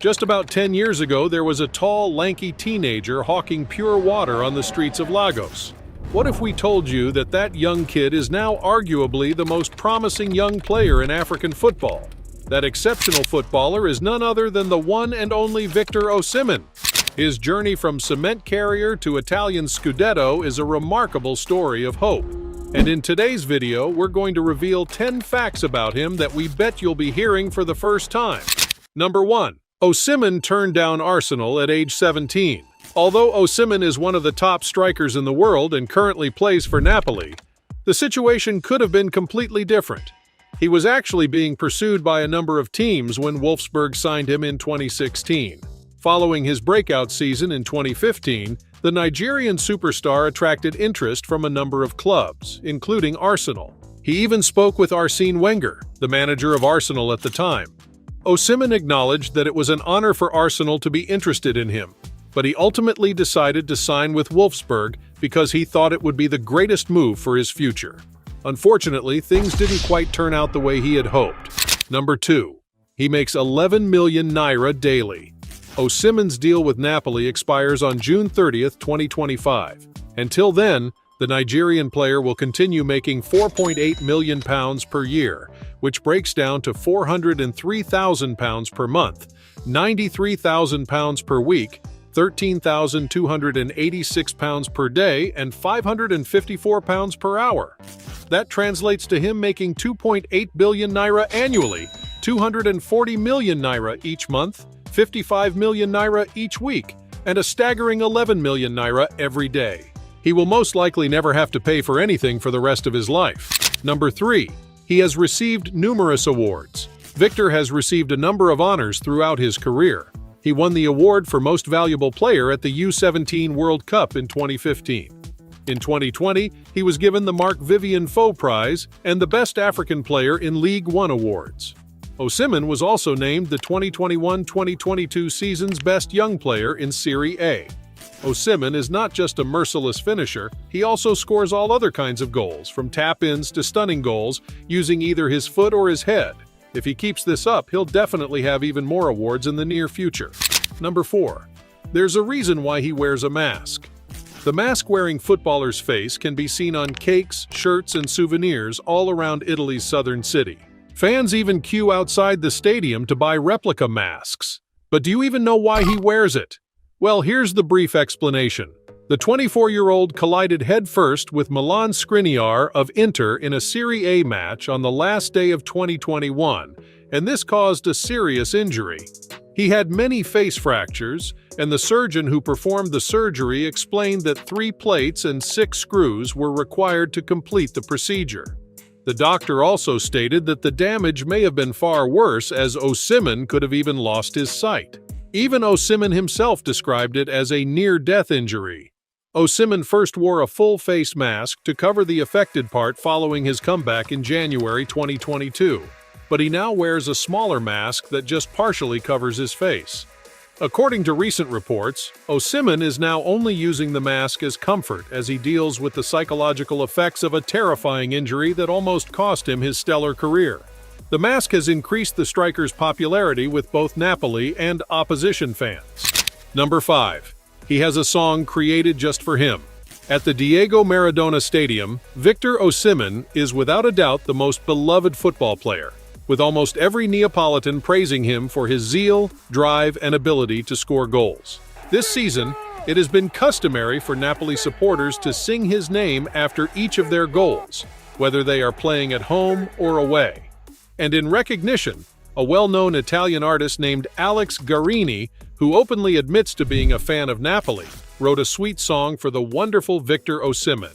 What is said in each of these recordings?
Just about 10 years ago, there was a tall, lanky teenager hawking pure water on the streets of Lagos. What if we told you that that young kid is now arguably the most promising young player in African football? That exceptional footballer is none other than the one and only Victor Osimhen. His journey from cement carrier to Italian Scudetto is a remarkable story of hope. And in today's video, we're going to reveal 10 facts about him that we bet you'll be hearing for the first time. Number 1. Osimhen turned down Arsenal at age 17. Although Osimhen is one of the top strikers in the world and currently plays for Napoli, the situation could have been completely different. He was actually being pursued by a number of teams when Wolfsburg signed him in 2016. Following his breakout season in 2015, the Nigerian superstar attracted interest from a number of clubs, including Arsenal. He even spoke with Arsene Wenger, the manager of Arsenal at the time. Osimhen acknowledged that it was an honor for Arsenal to be interested in him, but he ultimately decided to sign with Wolfsburg because he thought it would be the greatest move for his future. Unfortunately, things didn't quite turn out the way he had hoped. Number 2. He makes 11 million naira daily. Osimhen's deal with Napoli expires on June 30, 2025. Until then, the Nigerian player will continue making £4.8 million per year, which breaks down to £403,000 per month, £93,000 per week, £13,286 per day, and £554 per hour. That translates to him making 2.8 billion naira annually, 240 million naira each month, 55 million naira each week, and a staggering 11 million naira every day. He will most likely never have to pay for anything for the rest of his life. Number 3. He has received numerous awards. Victor has received a number of honors throughout his career. He won the award for Most Valuable Player at the U17 World Cup in 2015. In 2020, he was given the Marc Vivien Foe Prize and the Best African Player in League One awards. Osimhen was also named the 2021-2022 season's Best Young Player in Serie A. Osimhen is not just a merciless finisher, he also scores all other kinds of goals, from tap-ins to stunning goals, using either his foot or his head. If he keeps this up, he'll definitely have even more awards in the near future. Number 4. There's a reason why he wears a mask. The mask-wearing footballer's face can be seen on cakes, shirts, and souvenirs all around Italy's southern city. Fans even queue outside the stadium to buy replica masks. But do you even know why he wears it? Well, here's the brief explanation. The 24-year-old collided headfirst with Milan Skriniar of Inter in a Serie A match on the last day of 2021, and this caused a serious injury. He had many face fractures, and the surgeon who performed the surgery explained that 3 plates and 6 screws were required to complete the procedure. The doctor also stated that the damage may have been far worse, as Osimhen could have even lost his sight. Even Osimhen himself described it as a near-death injury. Osimhen first wore a full-face mask to cover the affected part following his comeback in January 2022, but he now wears a smaller mask that just partially covers his face. According to recent reports, Osimhen is now only using the mask as comfort as he deals with the psychological effects of a terrifying injury that almost cost him his stellar career. The mask has increased the striker's popularity with both Napoli and opposition fans. Number 5. He has a song created just for him. At the Diego Maradona Stadium, Victor Osimhen is without a doubt the most beloved football player, with almost every Neapolitan praising him for his zeal, drive, and ability to score goals. This season, it has been customary for Napoli supporters to sing his name after each of their goals, whether they are playing at home or away. And in recognition, a well-known Italian artist named Alex Guarini, who openly admits to being a fan of Napoli, wrote a sweet song for the wonderful Victor Osimhen.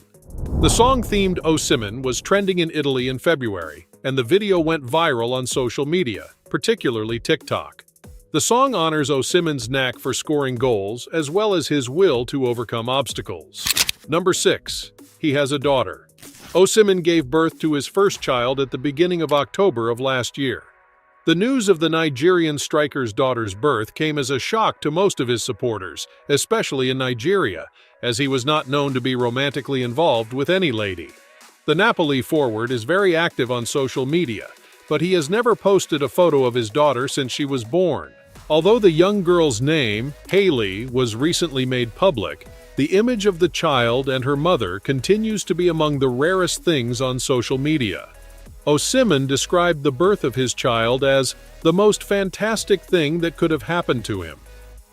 The song-themed Osimhen was trending in Italy in February, and the video went viral on social media, particularly TikTok. The song honors Osimhen's knack for scoring goals, as well as his will to overcome obstacles. Number 6. He has a daughter. Osimhen gave birth to his first child at the beginning of October of last year. The news of the Nigerian striker's daughter's birth came as a shock to most of his supporters, especially in Nigeria, as he was not known to be romantically involved with any lady. The Napoli forward is very active on social media, but he has never posted a photo of his daughter since she was born. Although the young girl's name, Haley, was recently made public, the image of the child and her mother continues to be among the rarest things on social media. Osimhen described the birth of his child as the most fantastic thing that could have happened to him.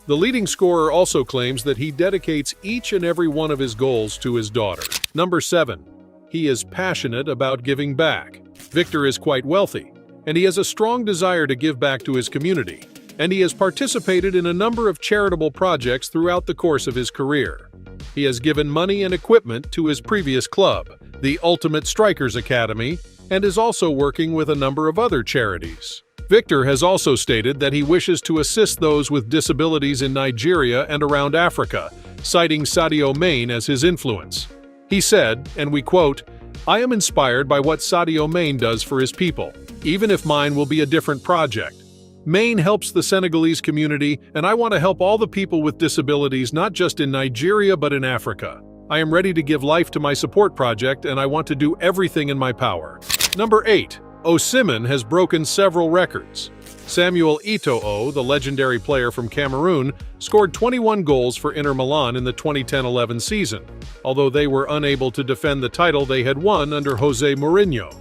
The leading scorer also claims that he dedicates each and every one of his goals to his daughter. Number 7. He is passionate about giving back. Victor is quite wealthy, and he has a strong desire to give back to his community, and he has participated in a number of charitable projects throughout the course of his career. He has given money and equipment to his previous club, the Ultimate Strikers Academy, and is also working with a number of other charities. Victor has also stated that he wishes to assist those with disabilities in Nigeria and around Africa, citing Sadio Mane as his influence. He said, and we quote, "I am inspired by what Sadio Mane does for his people, even if mine will be a different project. Mane helps the Senegalese community, and I want to help all the people with disabilities not just in Nigeria but in Africa. I am ready to give life to my support project, and I want to do everything in my power." Number 8. Osimhen has broken several records. Samuel Eto'o, the legendary player from Cameroon, scored 21 goals for Inter Milan in the 2010-11 season, although they were unable to defend the title they had won under Jose Mourinho.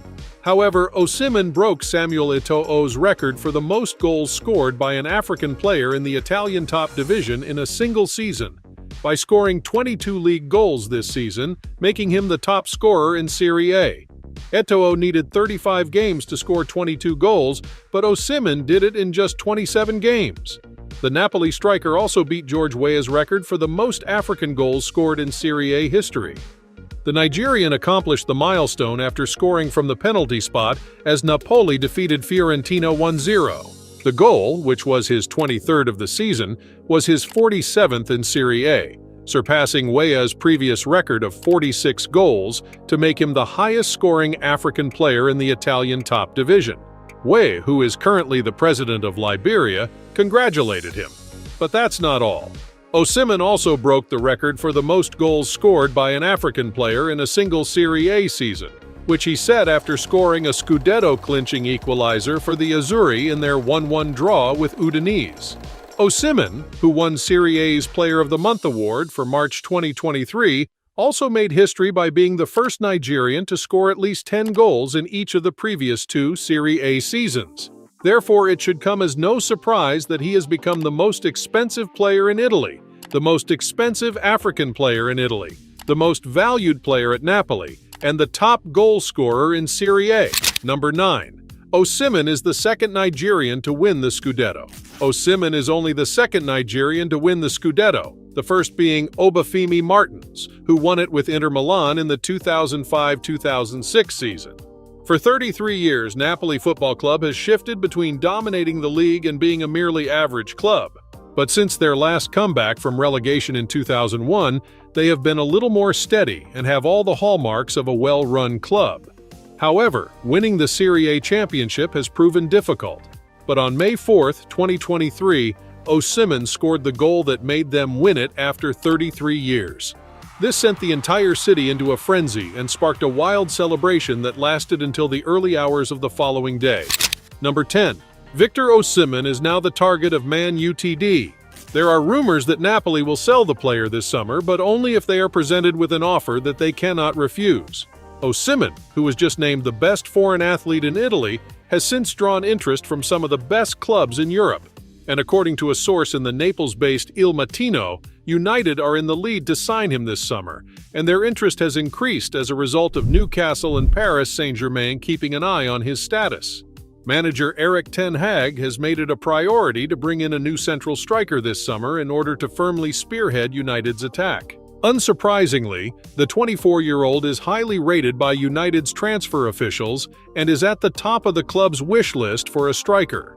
However, Osimhen broke Samuel Eto'o's record for the most goals scored by an African player in the Italian top division in a single season, by scoring 22 league goals this season, making him the top scorer in Serie A. Eto'o needed 35 games to score 22 goals, but Osimhen did it in just 27 games. The Napoli striker also beat George Weah's record for the most African goals scored in Serie A history. The Nigerian accomplished the milestone after scoring from the penalty spot as Napoli defeated Fiorentina 1-0. The goal, which was his 23rd of the season, was his 47th in Serie A, surpassing Weah's previous record of 46 goals to make him the highest-scoring African player in the Italian top division. Weah, who is currently the president of Liberia, congratulated him. But that's not all. Osimhen also broke the record for the most goals scored by an African player in a single Serie A season, which he set after scoring a Scudetto-clinching equalizer for the Azzurri in their 1-1 draw with Udinese. Osimhen, who won Serie A's Player of the Month award for March 2023, also made history by being the first Nigerian to score at least 10 goals in each of the previous 2 Serie A seasons. Therefore, it should come as no surprise that he has become the most expensive player in Italy, the most expensive African player in Italy, the most valued player at Napoli, and the top goal scorer in Serie A. Number 9. Osimhen is the second Nigerian to win the Scudetto. Osimhen is only the second Nigerian to win the Scudetto, the first being Obafemi Martins, who won it with Inter Milan in the 2005-2006 season. For 33 years, Napoli Football Club has shifted between dominating the league and being a merely average club. But since their last comeback from relegation in 2001, they have been a little more steady and have all the hallmarks of a well-run club. However, winning the Serie A championship has proven difficult. But on May 4, 2023, Osimhen scored the goal that made them win it after 33 years. This sent the entire city into a frenzy and sparked a wild celebration that lasted until the early hours of the following day. Number 10. Victor Osimhen is now the target of Man Utd. There are rumors that Napoli will sell the player this summer, but only if they are presented with an offer that they cannot refuse. Osimhen, who was just named the best foreign athlete in Italy, has since drawn interest from some of the best clubs in Europe. And according to a source in the Naples-based Il Mattino, United are in the lead to sign him this summer, and their interest has increased as a result of Newcastle and Paris Saint-Germain keeping an eye on his status. Manager Erik ten Hag has made it a priority to bring in a new central striker this summer in order to firmly spearhead United's attack. Unsurprisingly, the 24-year-old is highly rated by United's transfer officials and is at the top of the club's wish list for a striker.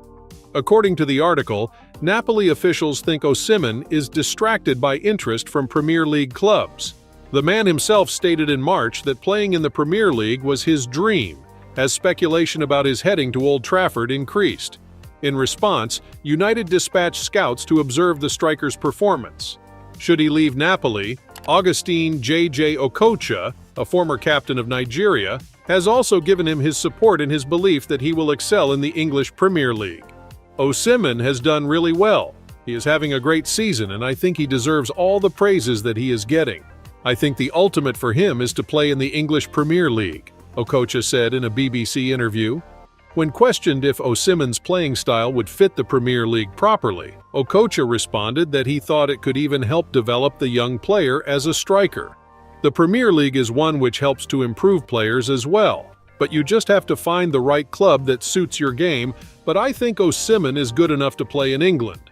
According to the article, Napoli officials think Osimhen is distracted by interest from Premier League clubs. The man himself stated in March that playing in the Premier League was his dream, as speculation about his heading to Old Trafford increased. In response, United dispatched scouts to observe the striker's performance. Should he leave Napoli, Augustine J.J. Okocha, a former captain of Nigeria, has also given him his support in his belief that he will excel in the English Premier League. Osimhen has done really well. He is having a great season and I think he deserves all the praises that he is getting. I think the ultimate for him is to play in the English Premier League, Okocha said in a BBC interview. When questioned if Osimhen's playing style would fit the Premier League properly, Okocha responded that he thought it could even help develop the young player as a striker. The Premier League is one which helps to improve players as well, but you just have to find the right club that suits your game, but I think Osimhen is good enough to play in England.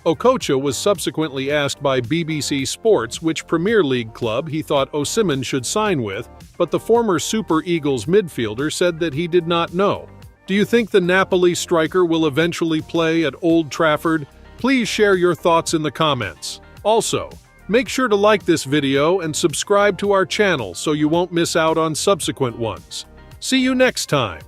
Okocha was subsequently asked by BBC Sports which Premier League club he thought Osimhen should sign with, but the former Super Eagles midfielder said that he did not know. Do you think the Napoli striker will eventually play at Old Trafford? Please share your thoughts in the comments. Also, make sure to like this video and subscribe to our channel so you won't miss out on subsequent ones. See you next time!